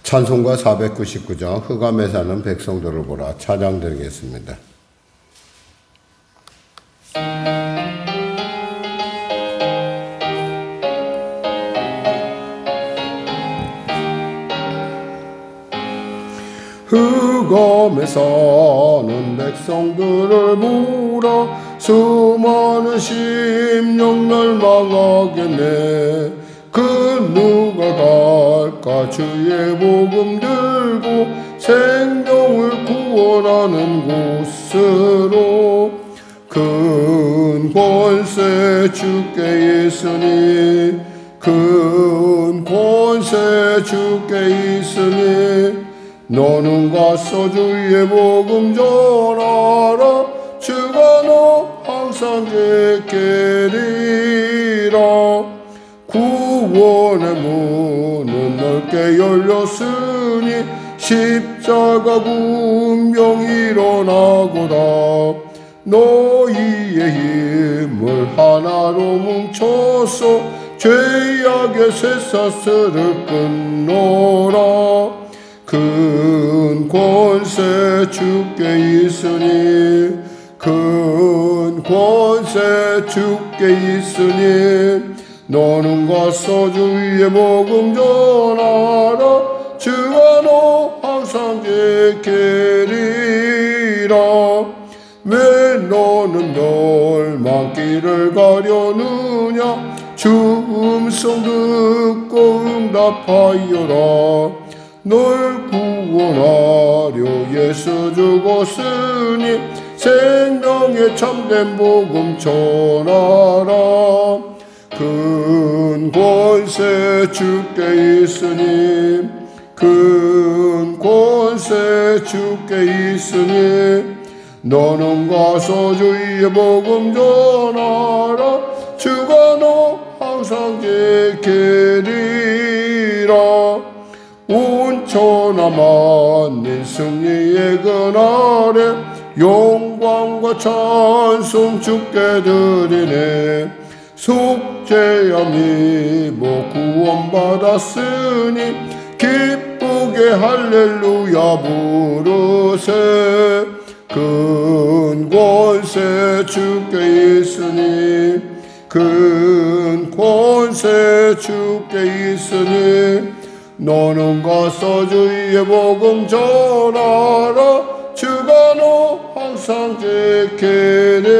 찬송가 499장 흑암에 사는 백성들을 보라 찬양 드리겠습니다. 흑암에 사는 백성들을 보라 수많은 심령 멸망하겠네. 그 누가 갈까 주의 복음 들고 생명을 구원하는 곳으로. 큰 권세 주께 있으니 큰 권세 주께 있으니 너는 가서 주의 복음 전하라. 주가 너 항상 지키리라. 구원의 문은 넓게 열렸으니 십자가 운명 일어나고라. 너희의 힘을 하나로 뭉쳐서 죄악의 쇠사슬을 끊노라. 큰 권세 주께 있으니 큰 권세 주께 있으니 너는 가서 주의 복음 전하라. 주가 너 항상 지키리라. 왜 너는 멸망길을 가려느냐. 주 음성 듣고 응답하여라. 널 구원하려 예수 죽었으니 생명의 참된 복음 전하라. 큰 권세 주께 있으니 큰 권세 주께 있으니 너는 가서 주의 복음 전하라. 주가 너 항상 지키리라. 온 천하 만민 승리의 그날에 영광과 찬송 주께 드리네. 속죄함이 구원받았으니 기쁘게 할렐루야 부르세. 큰 권세 주께 있으니 큰 권세 주께 있으니 너는 가서 주의 복음 전하라. 주가 너 항상 지키리라.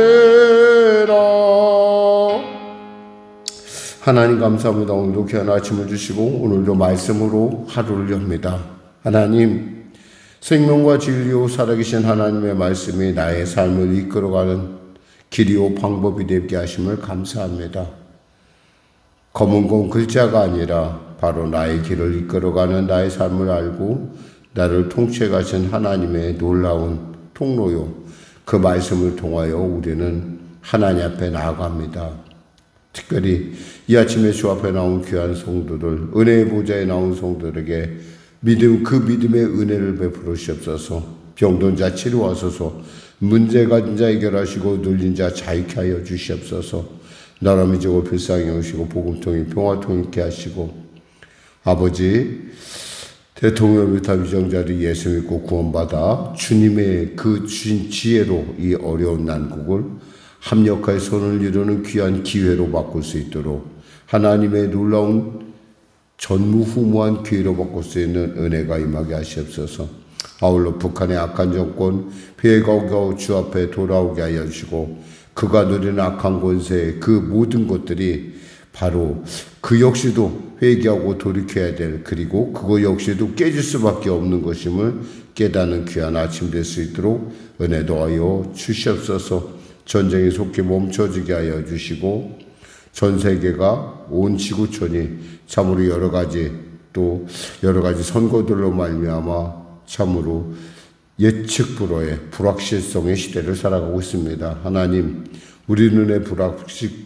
하나님 감사합니다. 오늘도 귀한 아침을 주시고 오늘도 말씀으로 하루를 엽니다. 하나님, 생명과 진리요 살아계신 하나님의 말씀이 나의 삶을 이끌어가는 길이요 방법이 되게 하심을 감사합니다. 검은 건 글자가 아니라 바로 나의 길을 이끌어가는 나의 삶을 알고 나를 통치해 가신 하나님의 놀라운 통로요. 그 말씀을 통하여 우리는 하나님 앞에 나아갑니다. 특별히 이 아침에 주 앞에 나온 귀한 성도들, 은혜의 보좌에 나온 성도들에게 그 믿음의 은혜를 베풀으시옵소서. 병든 자 치료하소서. 문제 가진 자 해결하시고 눌린 자 자유케 하여 주시옵소서. 나라미 지고 불쌍히 오시고 복음통일 평화통일케 하시고 아버지 대통령을 비롯한 위정자들이 예수 믿고 구원받아 주님의 그 주신 지혜로 이 어려운 난국을 합력하여 손을 이루는 귀한 기회로 바꿀 수 있도록 하나님의 놀라운 전무후무한 기회로 바꿀 수 있는 은혜가 임하게 하시옵소서. 아울러 북한의 악한 정권 회개하고 주 앞에 돌아오게 하여 주시고 그가 누리는 악한 권세의 그 모든 것들이 바로 그 역시도 회개하고 돌이켜야 될, 그리고 그거 역시도 깨질 수밖에 없는 것임을 깨닫는 귀한 아침 될 수 있도록 은혜 더하여 주시옵소서. 전쟁이 속히 멈춰지게 하여 주시고 전 세계가 온 지구촌이 참으로 여러 가지 선거들로 말미암아 참으로 예측 불허의 불확실성의 시대를 살아가고 있습니다. 하나님, 우리 눈에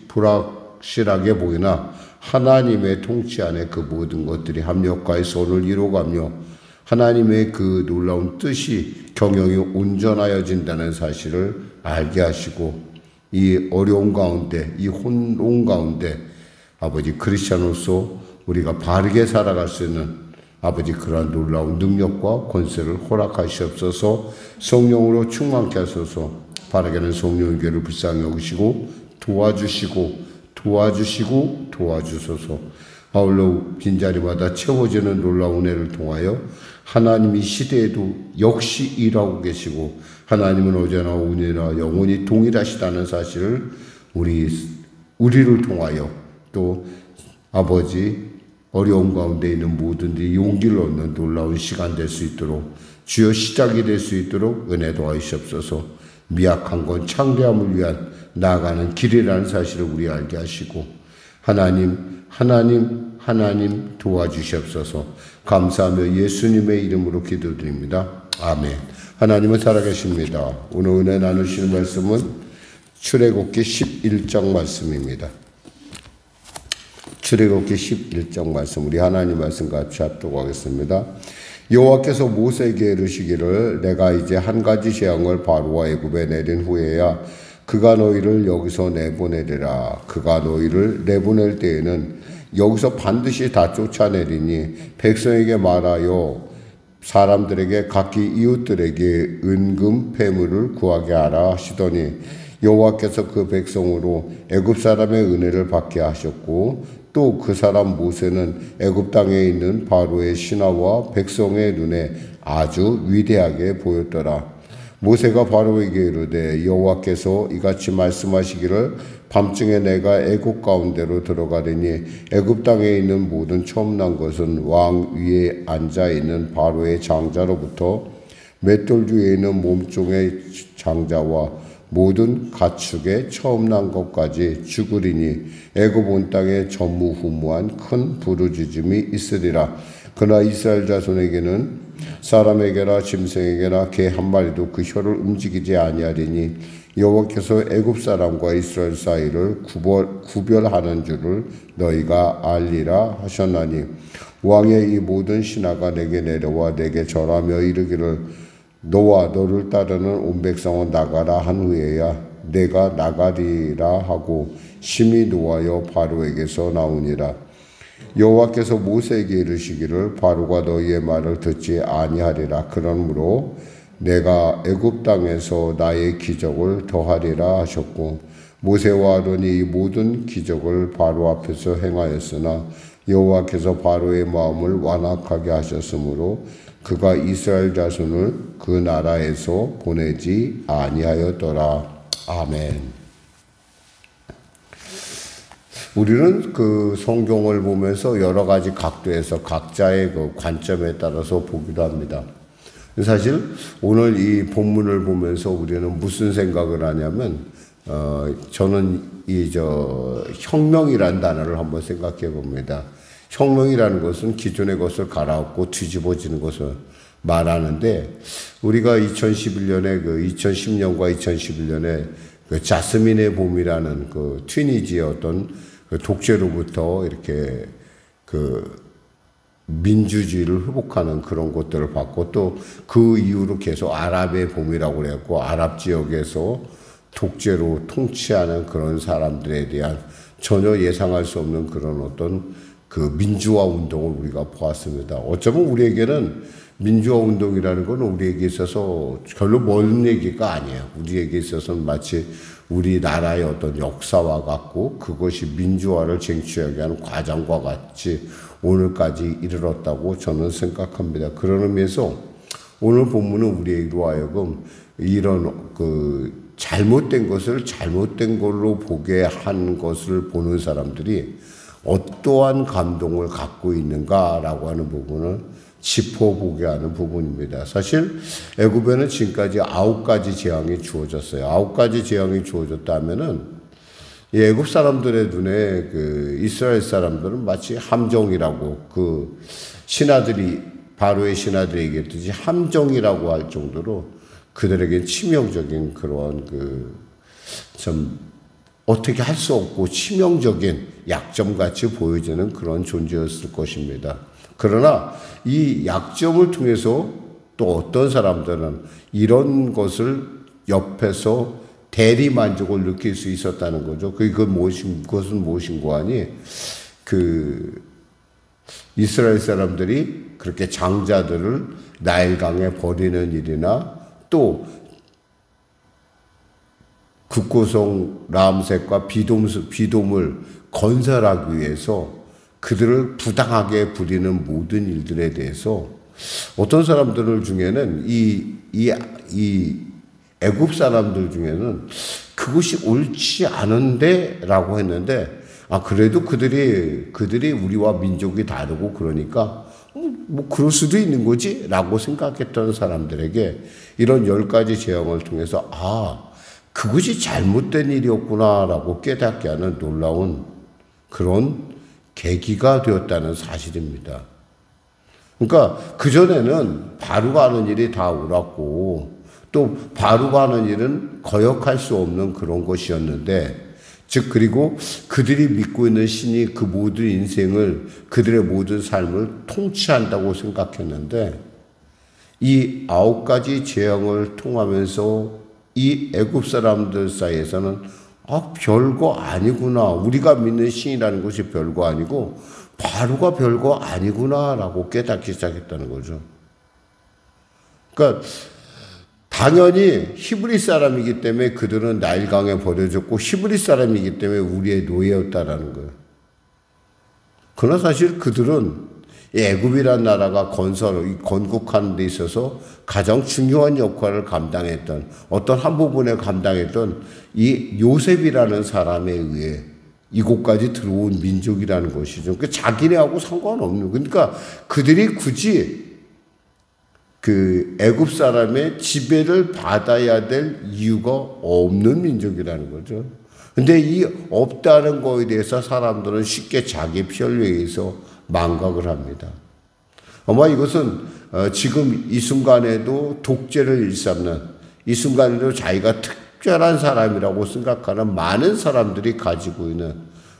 불확실하게 보이나 하나님의 통치 안에 그 모든 것들이 합력하여 손을 이루어가며 하나님의 그 놀라운 뜻이 경영이 온전하여진다는 사실을 알게 하시고 이 어려운 가운데, 이 혼돈 가운데 아버지 크리스찬으로서 우리가 바르게 살아갈 수 있는 아버지 그러한 놀라운 능력과 권세를 허락하시옵소서. 성령으로 충만케 하소서. 바라게는 성령의 교회를 불쌍히 여기시고 도와주소서. 아울러 빈자리마다 채워지는 놀라운 은혜를 통하여 하나님이 시대에도 역시 일하고 계시고 하나님은 어제나 오늘이나 영원히 동일하시다는 사실을 우리를 통하여 또 아버지 어려움 가운데 있는 모든들이 용기를 얻는 놀라운 시간 될 수 있도록 주여 시작이 될 수 있도록 은혜 도와주시옵소서. 미약한 건 창대함을 위한 나아가는 길이라는 사실을 우리 알게 하시고 하나님 도와주시옵소서. 감사하며 예수님의 이름으로 기도드립니다. 아멘. 하나님은 살아계십니다. 오늘 은혜 나누시는 말씀은 출애굽기 11장 말씀입니다. 출애굽기 11장 말씀, 우리 하나님 말씀 같이 합독하겠습니다. 여호와께서 모세에게 이르시기를 내가 이제 한 가지 재앙을 바로와 애굽에 내린 후에야 그가 너희를 여기서 내보내리라. 그가 너희를 내보낼 때에는 여기서 반드시 다 쫓아내리니 백성에게 말하여 사람들에게 각기 이웃들에게 은금 패물을 구하게 하라 하시더니 여호와께서 그 백성으로 애굽 사람의 은혜를 받게 하셨고 또 그 사람 모세는 애굽 땅에 있는 바로의 신하와 백성의 눈에 아주 위대하게 보였더라. 모세가 바로에게 이르되 여호와께서 이같이 말씀하시기를 밤중에 내가 애굽 가운데로 들어가리니 애굽 땅에 있는 모든 처음 난 것은 왕 위에 앉아 있는 바로의 장자로부터 맷돌 위에 있는 몸종의 장자와 모든 가축의 처음 난 것까지 죽으리니 애굽 온 땅에 전무후무한 큰 부르짖음이 있으리라. 그러나 이스라엘 자손에게는 사람에게나 짐승에게나 개 한 마리도 그 혀를 움직이지 아니하리니 여호와께서 애굽 사람과 이스라엘 사이를 구별하는 줄을 너희가 알리라 하셨나니 왕의 이 모든 신하가 내게 내려와 내게 절하며 이르기를 너와 너를 따르는 온 백성은 나가라 한 후에야 내가 나가리라 하고 심히 노하여 바로에게서 나오니라. 여호와께서 모세에게 이르시기를 바로가 너희의 말을 듣지 아니하리라. 그러므로 내가 애굽 땅에서 나의 기적을 더하리라 하셨고 모세와 아론이 이 모든 기적을 바로 앞에서 행하였으나 여호와께서 바로의 마음을 완악하게 하셨으므로 그가 이스라엘 자손을 그 나라에서 보내지 아니하였더라. 아멘. 우리는 그 성경을 보면서 여러 가지 각도에서 각자의 그 관점에 따라서 보기도 합니다. 사실 오늘 이 본문을 보면서 우리는 무슨 생각을 하냐면, 저는 혁명이라는 단어를 한번 생각해 봅니다. 혁명이라는 것은 기존의 것을 갈아엎고 뒤집어지는 것을 말하는데, 우리가 2011년에 2010년과 2011년에 그 자스민의 봄이라는 그 튀니지의 어떤 그 독재로부터 이렇게 그 민주주의를 회복하는 그런 것들을 봤고 또 그 이후로 계속 아랍의 봄이라고 그랬고 아랍 지역에서 독재로 통치하는 그런 사람들에 대한 전혀 예상할 수 없는 그런 어떤 그 민주화 운동을 우리가 보았습니다. 어쩌면 우리에게는 민주화 운동이라는 건 우리에게 있어서 별로 먼 얘기가 아니에요. 우리에게 있어서는 마치 우리나라의 어떤 역사와 같고 그것이 민주화를 쟁취하게 하는 과정과 같이 오늘까지 이르렀다고 저는 생각합니다. 그런 의미에서 오늘 본문은 우리에게로 하여금 이런 그 잘못된 것을 잘못된 걸로 보게 한 것을 보는 사람들이 어떠한 감동을 갖고 있는가라고 하는 부분을 짚어보게 하는 부분입니다. 사실 애굽에는 지금까지 9가지 재앙이 주어졌어요. 9가지 재앙이 주어졌다면은 이 애굽 사람들의 눈에 그 이스라엘 사람들은 마치 함정이라고 그 신하들이 바로의 신하들이 얘기했듯이 함정이라고 할 정도로 그들에게 치명적인 그런 그 좀 어떻게 할 수 없고 치명적인 약점같이 보여지는 그런 존재였을 것입니다. 그러나 이 약점을 통해서 또 어떤 사람들은 이런 것을 옆에서 대리 만족을 느낄 수 있었다는 거죠. 그것은 무엇인고 하니 그 이스라엘 사람들이 그렇게 장자들을 나일강에 버리는 일이나 또 국고성 람셋과 비돔을 건설하기 위해서 그들을 부당하게 부리는 모든 일들에 대해서 어떤 사람들 중에는 이 애굽 사람들 중에는 그것이 옳지 않은데 라고 했는데, 그래도 그들이 우리와 민족이 다르고 그러니까 뭐 그럴 수도 있는 거지 라고 생각했던 사람들에게 이런 10가지 재앙을 통해서 그것이 잘못된 일이었구나 라고 깨닫게 하는 놀라운 그런 계기가 되었다는 사실입니다. 그러니까 그전에는 바로가 하는 일이 다 옳았고 또 바로가 하는 일은 거역할 수 없는 그런 것이었는데, 즉 그리고 그들이 믿고 있는 신이 그 모든 인생을, 그들의 모든 삶을 통치한다고 생각했는데, 이 9가지 재앙을 통하면서 이 애굽 사람들 사이에서는 별거 아니구나, 우리가 믿는 신이라는 것이 별거 아니고 바로가 별거 아니구나라고 깨닫기 시작했다는 거죠. 그러니까 당연히 히브리 사람이기 때문에 그들은 나일강에 버려졌고 히브리 사람이기 때문에 우리의 노예였다라는 거예요. 그러나 사실 그들은 애굽이라는 나라가 건국하는 데 있어서 가장 중요한 역할을 감당했던, 어떤 한 부분에 감당했던 이 요셉이라는 사람에 의해 이곳까지 들어온 민족이라는 것이죠. 그러니까 자기네하고 상관없는, 그러니까 그들이 굳이 그 애굽 사람의 지배를 받아야 될 이유가 없는 민족이라는 거죠. 근데 이 없다는 거에 대해서 사람들은 쉽게 자기 편리에 의해서 망각을 합니다. 아마 이것은 지금 이 순간에도 독재를 일삼는, 이 순간에도 자기가 특별한 사람이라고 생각하는 많은 사람들이 가지고 있는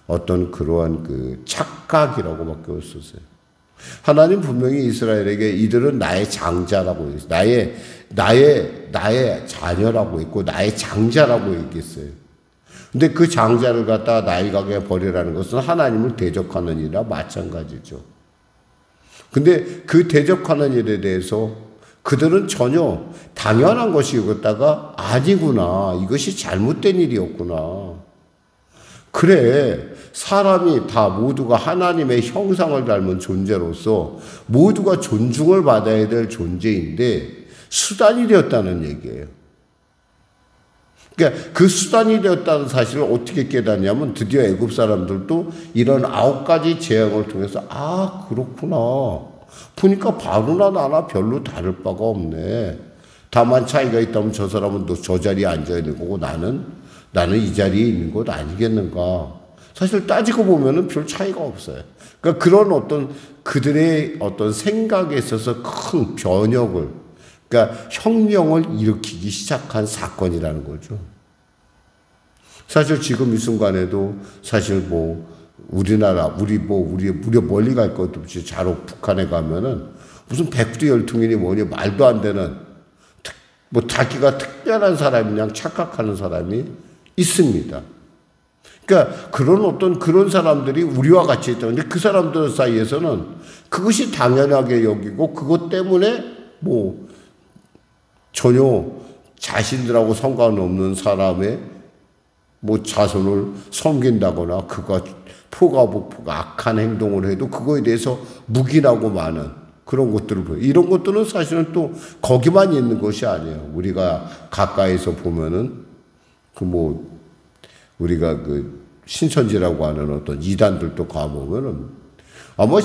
어떤 그러한 그 착각이라고밖에 없었어요. 하나님 분명히 이스라엘에게 이들은 나의 장자라고 했어요. 나의 자녀라고 했고 나의 장자라고 얘기했어요. 근데 그 장자를 갖다가 나일강에 버리라는 것은 하나님을 대적하는 일이나 마찬가지죠. 근데 그 대적하는 일에 대해서 그들은 전혀 당연한 것이었다가 아니구나, 이것이 잘못된 일이었구나. 그래, 사람이 다 모두가 하나님의 형상을 닮은 존재로서 모두가 존중을 받아야 될 존재인데 수단이 되었다는 얘기예요. 그러니까 그 수단이 되었다는 사실을 어떻게 깨닫냐면 드디어 애굽 사람들도 이런 9가지 재앙을 통해서 그렇구나, 보니까 바로나 나나 별로 다를 바가 없네. 다만 차이가 있다면 저 사람은 저 자리에 앉아 있는 거고 나는 이 자리에 있는 것 아니겠는가. 사실 따지고 보면은 별 차이가 없어요. 그러니까 그런 어떤 그들의 어떤 생각에 있어서 큰 변혁을, 그러니까 혁명을 일으키기 시작한 사건이라는 거죠. 사실 지금 이 순간에도 사실 우리나라, 우리 멀리 갈 것도 없이 자로 북한에 가면은 무슨 백두 열퉁이니 뭐니 말도 안 되는 자기가 특별한 사람이냐 착각하는 사람이 있습니다. 그러니까 그런 사람들이 우리와 같이 있다. 근데 그 사람들 사이에서는 그것이 당연하게 여기고 그것 때문에 전혀 자신들하고 상관없는 사람의 자손을 섬긴다거나 그가 포가복포가 악한 행동을 해도 그거에 대해서 묵인하고 마는 그런 것들을 보여요. 이런 것들은 사실은 또 거기만 있는 것이 아니에요. 우리가 가까이서 보면은 우리가 신천지라고 하는 어떤 이단들도 가보면은 아마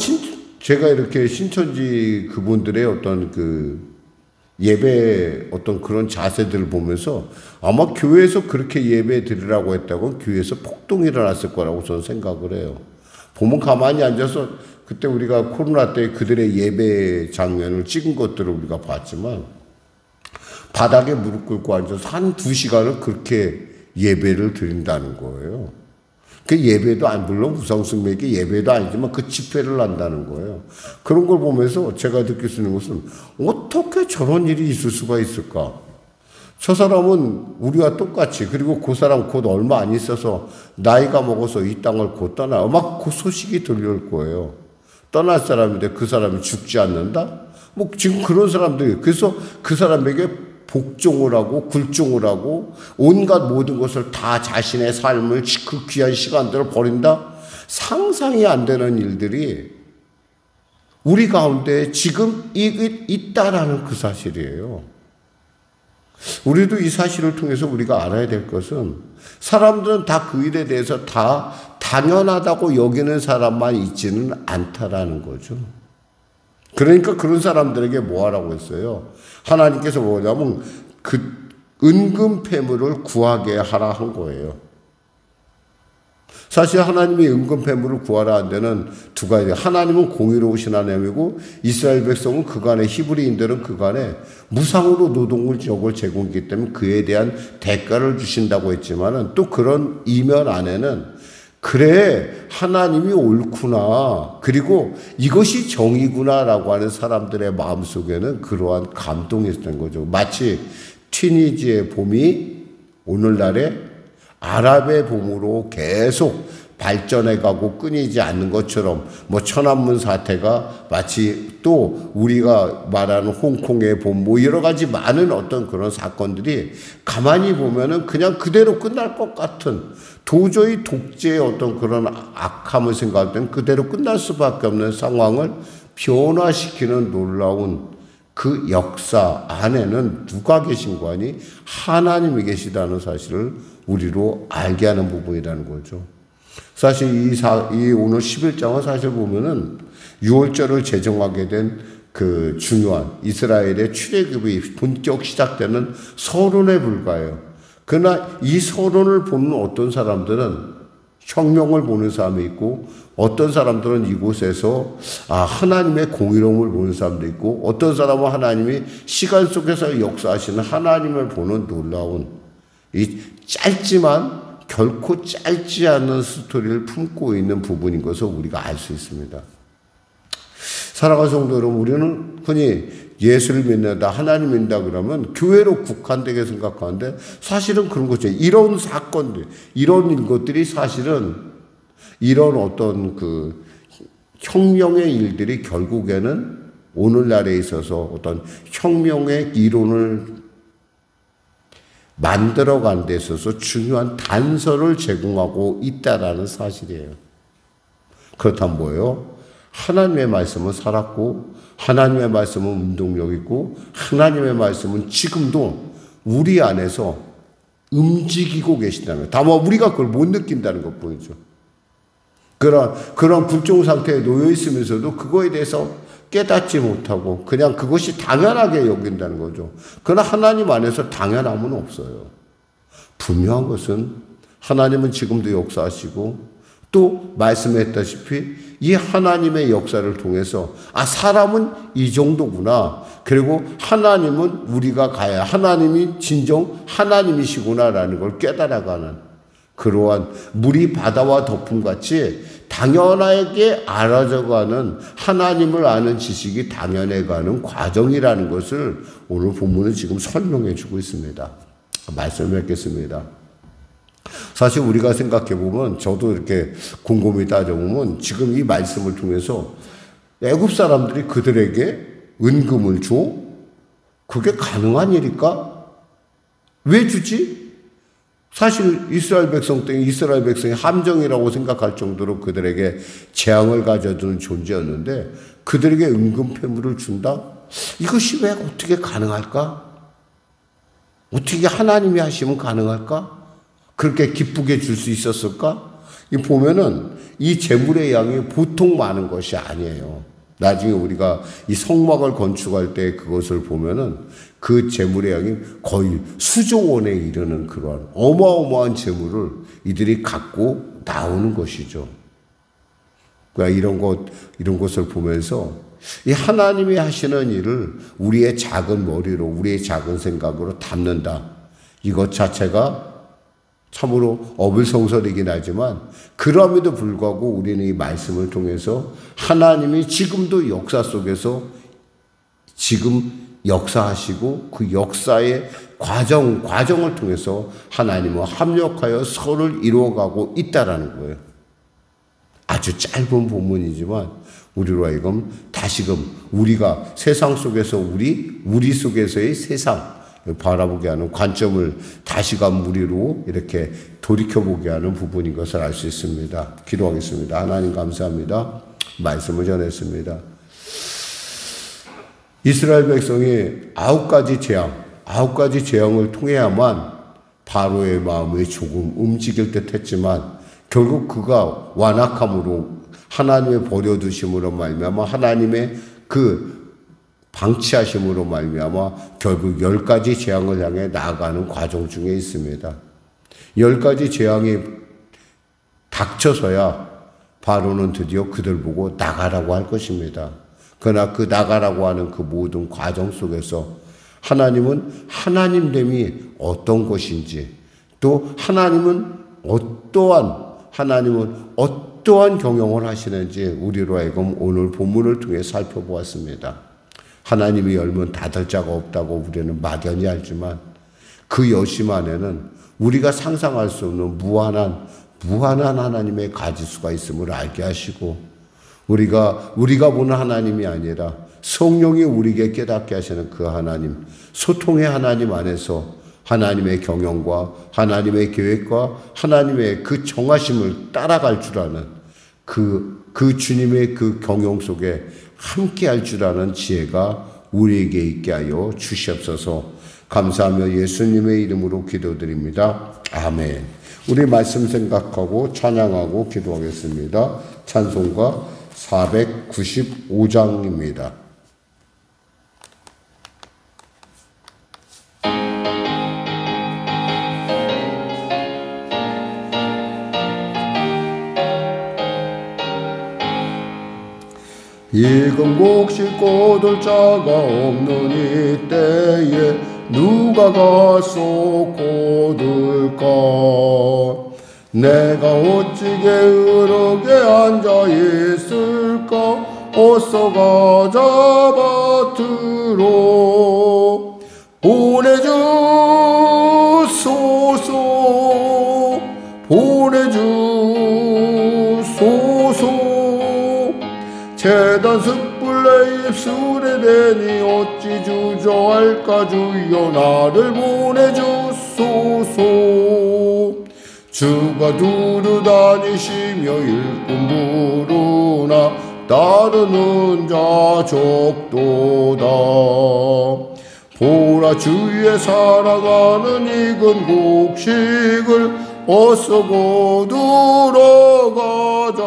제가 이렇게 신천지 그분들의 어떤 예배 어떤 그런 자세들을 보면서 아마 교회에서 그렇게 예배 드리라고 했다고 교회에서 폭동이 일어났을 거라고 저는 생각을 해요. 보면 가만히 앉아서 그때 우리가 코로나 때 그들의 예배 장면을 찍은 것들을 우리가 봤지만 바닥에 무릎 꿇고 앉아서 한 2시간을 그렇게 예배를 드린다는 거예요. 그 예배도 물론 우상숭배에게 예배도 아니지만 그 집회를 한다는 거예요. 그런 걸 보면서 제가 느낄 수 있는 것은 어떻게 저런 일이 있을 수가 있을까? 저 사람은 우리와 똑같이, 그리고 그 사람 곧 얼마 안 있어서 나이가 먹어서 이 땅을 곧 떠나요. 막 그 소식이 들려올 거예요. 떠날 사람인데 그 사람이 죽지 않는다? 뭐 지금 그런 사람들이, 그래서 그 사람에게 복종을 하고 굴종을 하고 온갖 모든 것을 다 자신의 삶을 그 귀한 시간들을 버린다? 상상이 안 되는 일들이 우리 가운데 지금 있다라는 그 사실이에요. 우리도 이 사실을 통해서 우리가 알아야 될 것은, 사람들은 다 그 일에 대해서 다 당연하다고 여기는 사람만 있지는 않다라는 거죠. 그러니까 그런 사람들에게 뭐 하라고 했어요? 하나님께서 뭐냐면 그 은금 패물을 구하게 하라 한 거예요. 사실 하나님이 은금 패물을 구하라 한 데는 두 가지. 하나님은 공의로우신 하나님이고 이스라엘 백성은 그간에, 히브리인들은 그간에 무상으로 노동력을 제공했기 때문에 그에 대한 대가를 주신다고 했지만은, 또 그런 이면 안에는 그래, 하나님이 옳구나, 그리고 이것이 정의구나라고 하는 사람들의 마음속에는 그러한 감동이 있었던 거죠. 마치 튀니지의 봄이 오늘날의 아랍의 봄으로 계속 발전해가고 끊이지 않는 것처럼, 뭐 천안문 사태가 마치 또 우리가 말하는 홍콩의 봄, 뭐 여러 가지 많은 어떤 그런 사건들이 가만히 보면은 그냥 그대로 끝날 것 같은, 도저히 독재의 어떤 그런 악함을 생각할 때는 그대로 끝날 수밖에 없는 상황을 변화시키는 놀라운 그 역사 안에는 누가 계신 거 아니? 하나님이 계시다는 사실을 우리로 알게 하는 부분이라는 거죠. 사실 이 오늘 11장은 사실 보면은 6월절을 제정하게 된 그 중요한 이스라엘의 출애굽이 본격 시작되는 서론에 불과해요. 그러나 이 서론을 보는 어떤 사람들은 혁명을 보는 사람이 있고, 어떤 사람들은 이곳에서 하나님의 공의로움을 보는 사람도 있고, 어떤 사람은 하나님이 시간 속에서 역사하시는 하나님을 보는 놀라운, 이 짧지만 결코 짧지 않은 스토리를 품고 있는 부분인 것을 우리가 알 수 있습니다. 사랑하는 성도 여러분, 우리는 흔히 예수를 믿는다, 하나님 믿는다 그러면 교회로 국한되게 생각하는데, 사실은 그런 거죠. 이런 사건들, 이런 것들이 사실은 이런 어떤 그 혁명의 일들이 결국에는 오늘날에 있어서 어떤 혁명의 이론을 만들어간 데 있어서 중요한 단서를 제공하고 있다라는 사실이에요. 그렇다면 뭐예요? 하나님의 말씀은 살았고, 하나님의 말씀은 운동력 있고, 하나님의 말씀은 지금도 우리 안에서 움직이고 계신다는 거예요. 다만 우리가 그걸 못 느낀다는 것뿐이죠. 그런 불종 상태에 놓여 있으면서도 그거에 대해서 깨닫지 못하고 그냥 그것이 당연하게 여긴다는 거죠. 그러나 하나님 안에서 당연함은 없어요. 분명한 것은 하나님은 지금도 역사하시고, 또 말씀했다시피 이 하나님의 역사를 통해서 사람은 이 정도구나, 그리고 하나님은 우리가 가야, 하나님이 진정 하나님이시구나라는 걸 깨달아가는 그러한 물이 바다와 덮음같이 당연하게 알아져가는, 하나님을 아는 지식이 당연해가는 과정이라는 것을 오늘 본문은 지금 설명해 주고 있습니다. 말씀을 뵙겠습니다. 사실 우리가 생각해 보면, 저도 이렇게 곰곰이 따져보면 지금 이 말씀을 통해서 애굽 사람들이 그들에게 은금을 줘? 그게 가능한 일일까? 왜 주지? 사실 이스라엘 백성의 함정이라고 생각할 정도로 그들에게 재앙을 가져주는 존재였는데 그들에게 은금 패물을 준다? 이것이 왜 어떻게 가능할까? 어떻게 하나님이 하시면 가능할까? 그렇게 기쁘게 줄 수 있었을까? 보면은 이 재물의 양이 보통 많은 것이 아니에요. 나중에 우리가 이 성막을 건축할 때 그것을 보면은 그 재물의 양이 거의 수조 원에 이르는 그러한 어마어마한 재물을 이들이 갖고 나오는 것이죠. 그러니까 이런 것을 보면서 이 하나님이 하시는 일을 우리의 작은 머리로, 우리의 작은 생각으로 담는다. 이것 자체가 참으로 어불성설이긴 하지만, 그럼에도 불구하고 우리는 이 말씀을 통해서 하나님이 지금도 역사 속에서 지금 역사하시고 그 역사의 과정을 통해서 하나님과 합력하여 서로를 이루어가고 있다라는 거예요. 아주 짧은 본문이지만 우리로 하여금 다시금 우리가 세상 속에서 우리 속에서의 세상 바라보게 하는 관점을 다시금 우리로 이렇게 돌이켜보게 하는 부분인 것을 알 수 있습니다. 기도하겠습니다. 하나님 감사합니다. 말씀을 전했습니다. 이스라엘 백성이 9가지 재앙을 통해야만 바로의 마음이 조금 움직일 듯 했지만 결국 그가 완악함으로 하나님의 버려두심으로 말미암아 하나님의 그 방치하심으로 말미암아 결국 10가지 재앙을 향해 나아가는 과정 중에 있습니다. 10가지 재앙이 닥쳐서야 바로는 드디어 그들 보고 나가라고 할 것입니다. 그러나 그 나가라고 하는 그 모든 과정 속에서 하나님은 하나님됨이 어떤 것인지 또 하나님은 어떠한 경영을 하시는지 우리로 하여금 오늘 본문을 통해 살펴보았습니다. 하나님이 열면 닫을 자가 없다고 우리는 막연히 알지만 그 여심 안에는 우리가 상상할 수 없는 무한한 하나님의 가지수가 있음을 알게 하시고 우리가 보는 하나님이 아니라 성령이 우리에게 깨닫게 하시는 그 하나님, 소통의 하나님 안에서 하나님의 경영과 하나님의 계획과 하나님의 그 정하심을 따라갈 줄 아는 그 주님의 그 경영 속에 함께 할 줄 아는 지혜가 우리에게 있게 하여 주시옵소서. 감사하며 예수님의 이름으로 기도드립니다. 아멘. 우리 말씀 생각하고 찬양하고 기도하겠습니다. 찬송가 495장입니다. 익은 곡 싣고 돌 자가 없는 이때에 누가 가서 거둘까? 내가 어찌 게으르게 앉아 있을까? 어서 가자 밭으로 보내주소서. 재단 숯불 내 입술에 대니 어찌 주저할까? 주여 나를 보내주소서. 주가 두루 다니시며 일꾼 부르나 따르는 자 적도다. 보라 주위에 살아가는 익은 곡식을 어서 거두러 가자.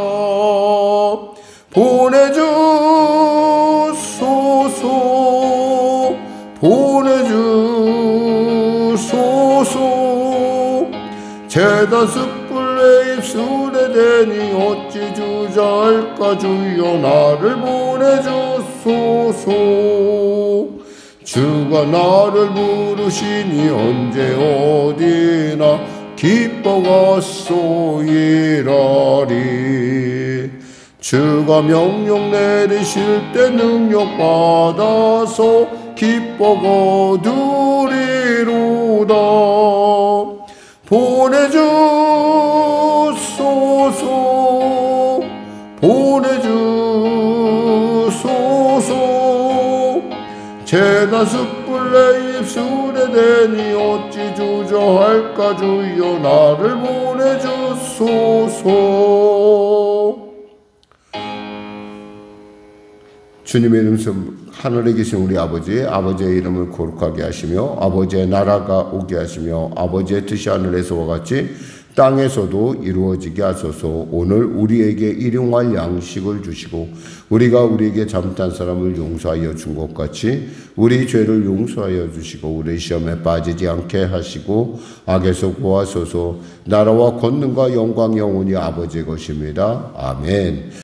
보내주소서. 재단 숯불 내 입술에 대니 어찌 주저할까? 주여 나를 보내주소서. 주가 나를 부르시니 언제 어디나 기뻐 가서 일하리. 주가 명령 내리실 때 능력 받아서 기뻐 거두리로다. 보내주소서. 재단 숯불 내 입술에 대니 어찌 주저할까? 주여 나를 보내주소서. 주님의 이름 하늘에 계신 우리 아버지의 이름을 거룩하게 하시며 아버지의 나라가 오게 하시며 아버지의 뜻이 하늘에서와 같이 땅에서도 이루어지게 하소서. 오늘 우리에게 일용할 양식을 주시고 우리가 우리에게 잘못한 사람을 용서하여 준 것 같이 우리 죄를 용서하여 주시고 우리 시험에 빠지지 않게 하시고 악에서 구하소서. 나라와 권능과 영광 영원히 아버지의 것입니다. 아멘.